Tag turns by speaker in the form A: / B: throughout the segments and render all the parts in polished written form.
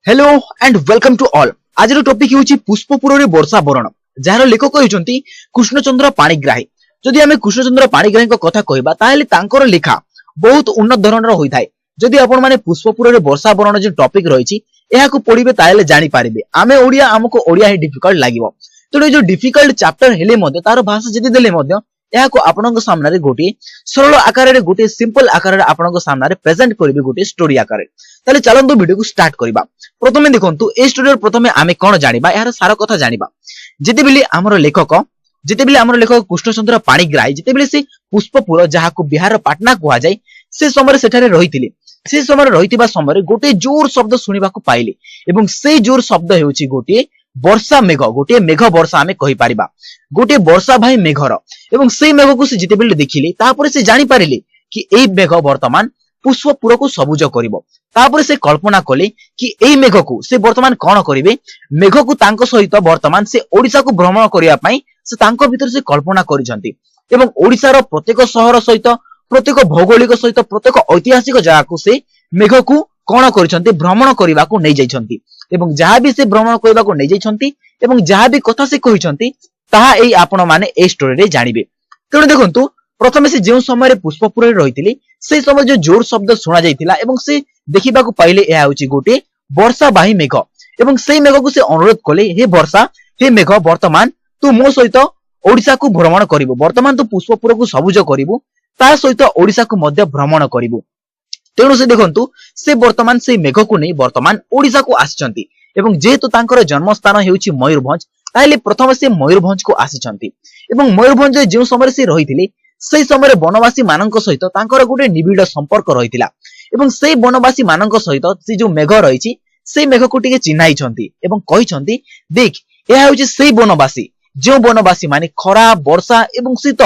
A: Hello and welcome to all. आज topic होची पुष्पपुर रे वर्षा बरण जार लेखक होइचंती कृष्णचंद्र पाणिग्राही। जदि आमे कृष्णचंद्र पाणिग्राही को कथा कहबा ताहेले तांकर लेखा बहुत उन्नत धरणर होइथाय। जदि आपण माने पुष्पपुर रे वर्षा बरण जे टॉपिक रहिची एहा को पढिबे ताहेले जानि पारिबे आमे ओडिया हमको ओडिया ही डिफिकल्ट लागिवो। तो जो डिफिकल्ट चैप्टर हेले मध्य तार भाषा जदि देले मध्य एहा को आपनक सामने रे गोटे सरल आकार रे गोटे सिंपल आकार रे आपनक सामने रे प्रेजेंट करिबे गोटे स्टोरी आकार रे। ताले चलंतु वीडियो को स्टार्ट करबा। प्रथमे देखंतु ए स्टोरी प्रथमे आमे कोन जानिबा यार सारा कथा जानिबा। जेतेबिली हमर लेखक कृष्णचंद्र पाणिग्राही जेतेबिली से पुष्पपुर जहाको बिहार पाटना कुआ जाय से समय सेठारे रहिथिले। से समय रहितिबा समय गोटे जोर शब्द सुनिबा को पाइले एवं से जोर शब्द हेउची गोटे वर्षा मेघ, गोटे मेघ वर्षा आमे कहि पारिबा, गोटे वर्षा भाई मेघर। एवं से मेघ को से जेतेबिली देखिले तापर से जानि पारिले कि एई मेघ वर्तमान पुष्पपुर को सबुज करिवो। तापर से कल्पना कले कि एई मेघ को से वर्तमान कोन करिवे, मेघ को तांको सहित वर्तमान से ओडिसा को भ्रमण करिया पई से तांको भीतर से कल्पना करिसंती एवं ओडिसा रो प्रत्येक शहर सहित प्रत्येक भौगोलिक सहित प्रत्येक ऐतिहासिक जगह को से मेघ को कोन करिसंती भ्रमण करिवा को नै जाइछंती एवं जहा भी से भ्रमण करिवा को नै जाइछंती एवं जहा भी कथा से कहिसंती ताहा एई आपण माने ए स्टोरी रे जानिबे। तेणु देखंतु प्रथमे से जो समय पुष्पपुर रे रहिथिले से समय जो जोर शब्द सुना जाइथिला एवं से देखिबा को पाइले एहा होची गोटे वर्षा बाही मेघ एवं से मेघ को से अनुरोध कले हे वर्षा हे मेघ वर्तमान तू मो सहित ओडिसा को भ्रमण करिवो, वर्तमान तू पुष्पपुर को सबुज करिवो ता सहित ओडिसा को मध्य भ्रमण करिवो। तेणु से देखंतु से वर्तमान से मेघ को नै वर्तमान ओडिसा को आछंती एवं जेहेतु तांकर जन्म स्थान हेउची मयूरभंज ताइले प्रथम से मयूरभंज को आछंती एवं मयूरभंज जे समय से रहिथिले से समय वनवासी मानक सहित तांकर गोटे निबिड़ संपर्क रहिथिला एवं से वनवासी मानक सहित से जो मेघ रहिछि से मेघ को टिके चिन्हाइछंती एवं कहिछंती देख एहा होछि से वनवासी जो वनवासी माने खरा वर्षा एवं शीत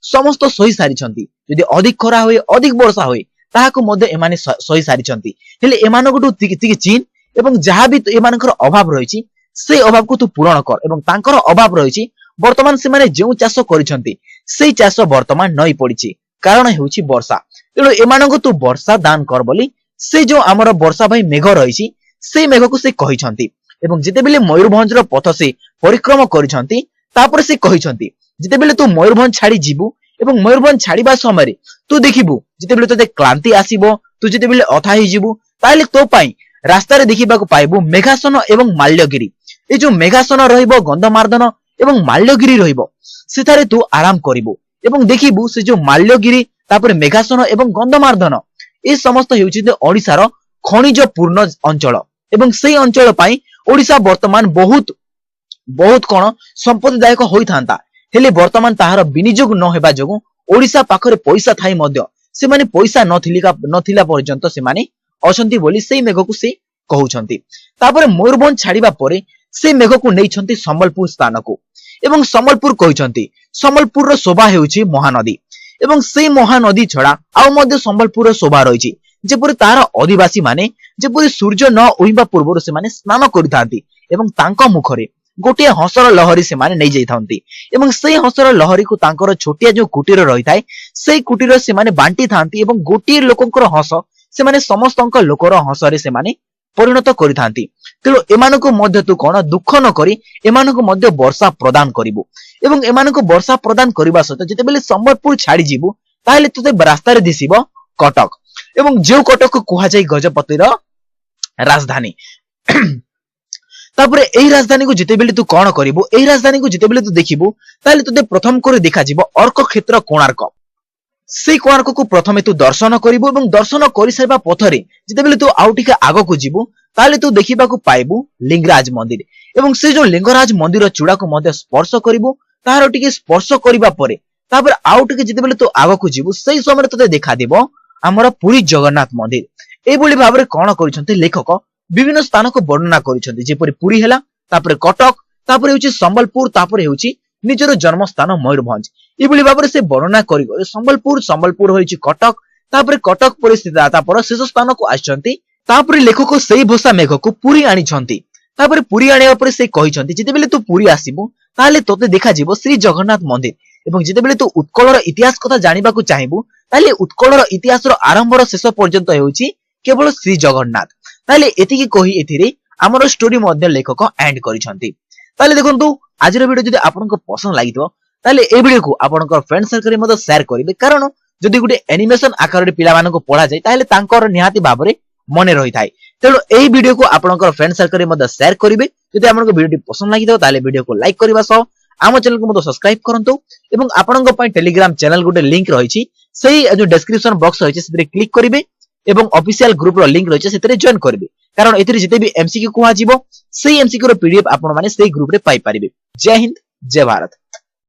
A: समस्त सही सारिछंती। यदि अधिक खरा होय अधिक वर्षा होय ताहाको मध्ये एमाने सही सारिछंती हेले एमानकटु तिके चिन एवं जहा भी एमानकर अभाव रहिछि से अभाव को तू पूर्ण कर एवं तांकर अभाव रहिछि वर्तमान से माने जो चाष करिसंती से चाष वर्तमान नई पड़िछि कारण हेउछि वर्षा। तेणु एमानक तू वर्षा दान कर बोली से जो हमर वर्षा भाई मेघ रहिछि से मेघ को से कहिसंती एवं जेतेबेले मयूरभंज रो पथ से परिक्रम करिसंती तापर से कहिसंती जेतेबेले तू मयूरभंज छाडी जीवु एवं मयूरभंज छाडीबा समय तू देखिबु जेतेबेले तते क्लांति आसीबो तू जेतेबेले अथा हि जीवु ताले तो पई रास्ता रे देखिबा को पाइबु मेघासन एवं माल्यगिरी। ए जो मेघासन रहिबो गंधमार्दन एवं माल्यगिरी रहिबो सेठारे तू आराम करिबु एवं देखिबु से जो माल्यगिरी तापर मेघासन एवं गंधमार्दन ए समस्त हेउछि ओडिसा रो खनिज पूर्ण अंचल एवं सेही अंचल पई ओडिसा वर्तमान बहुत बहुत कोन संपत्तिदायक होई थांता हेले वर्तमान ताहार विनियोग न हेबा जोगु ओडिसा पाखरे पैसा थाई मध्य से माने पैसा नथिला पर्यंत से माने अछंती बोली सेही मेघ को से कहउछंती। तापर मयूरभंज छाडीबा परे से मेघ को नेइछंती संबलपुर स्थान को एवं संबलपुर कहिसंती संबलपुर रो शोभा हेउछि महानदी एवं से महानदी छडा आउ मध्य संबलपुर रो शोभा रहिछि जेपरि तार आदिवासी माने जेपरि सूर्य न उइबा पूर्व से माने स्नान करिथांती एवं तांका मुखरे गोटे हंसर लहरी से माने नै जाइथांती एवं से हंसर लहरी को तांकर छोटिया जो कुटीर रहिथाय से कुटीर से माने बांटी थांती एवं गोटे लोकंकर हंस से माने समस्तंक लोकर हंसरे से माने परिणत करिथांती। तेणु एमानको मध्य तू कोन दुख न करी एमानको मध्य वर्षा प्रदान करिवो एवं एमानको वर्षा प्रदान करिबा सहित जेतेबेले संबलपुर छाडी जीवु ताहेले तते रास्ता रे दिसिबो कटक एवं जो कटक को कुहा जाय गजपति रो राजधानी। तापर एही राजधानी को जेतेबेले तू कोन करिवो एही राजधानी को जेतेबेले तू देखिबो ताहेले तते प्रथम करे देखा जीवो अर्क क्षेत्र कोणार्क। से कोणार्क को प्रथमे तू दर्शन करिवो एवं दर्शन करि साइबा पथरे जेतेबेले तू आउ टिके आगो को जीवो ताले तू देखिबा को पाइबु लिंगराज मंदिर एवं से जो लिंगराज मंदिर चूड़ा को मध्य स्पर्श करिवो ताहार टिके स्पर्श करिबा परे तापर आउ टिके जेतेबेले तू आगो को जीवो सेही समय तते देखा देबो हमर पुरी जगन्नाथ मंदिर। ए बोली भाबरे कोन करिसंते लेखक विभिन्न स्थान को वर्णना करिसंते जेपरि पुरी हेला तापर कटक तापर हेउची संबलपुर तापर हेउची निजर जन्म स्थान मयूरभंज ए बोली भाबरे से वर्णना करिगो संबलपुर होइची कटक तापर कटक परिस्थिति तापर शेष स्थान को आछंती तापर लेखक सेही भोसा मेघ को पुरी आनी छंती तापर पुरी आनिया परे से कहिसंती जेतेबेले तू पुरी आसीबो ताले तोते देखा जीवो श्री जगन्नाथ मंदिर एवं जेतेबेले तू उत्कलर इतिहास कथा जानिबा को चाहिबो ताले उत्कलर इतिहास रो आरंभर शेष पर्यंत हेउची केवल श्री जगन्नाथ। ताले एतिकी कही एथिरे हमर स्टोरी मध्ये लेखक एंड करिसंती। ताले देखंतु आजिर वीडियो जदि आपनको पसंद लागितो ताले ए वीडियो को आपनकर फ्रेंड सर्कल रे मध्ये शेयर करिवे, कारण जदि गुटे एनिमेशन आकार रे पिला मानको पढा जाय ताले तांकर निहाती भाबरे मने रही थाए। तेणु एही वीडियो को आपनकर फ्रेंड सर्कल रे मध्ये शेयर करिवे। जदि आपनको वीडियो पसंद लागितो ताले वीडियो को लाइक करबा सह आम चैनल को मध्ये सब्सक्राइब करंतु एवं आपनक पय टेलीग्राम चैनल गुटे लिंक रहिछि सेही जो डिस्क्रिप्शन बॉक्स रहिछि सेतरे क्लिक करिवे एवं ऑफिशियल ग्रुप रो लिंक रहिछि सेतरे जॉइन करिवे, कारण एथिरे जते भी एमसीक्यू कुहा जिवो सेही एमसीक्यू रो पीडीएफ आपण माने सेही ग्रुप रे पाई परिबे। जय हिंद, जय भारत।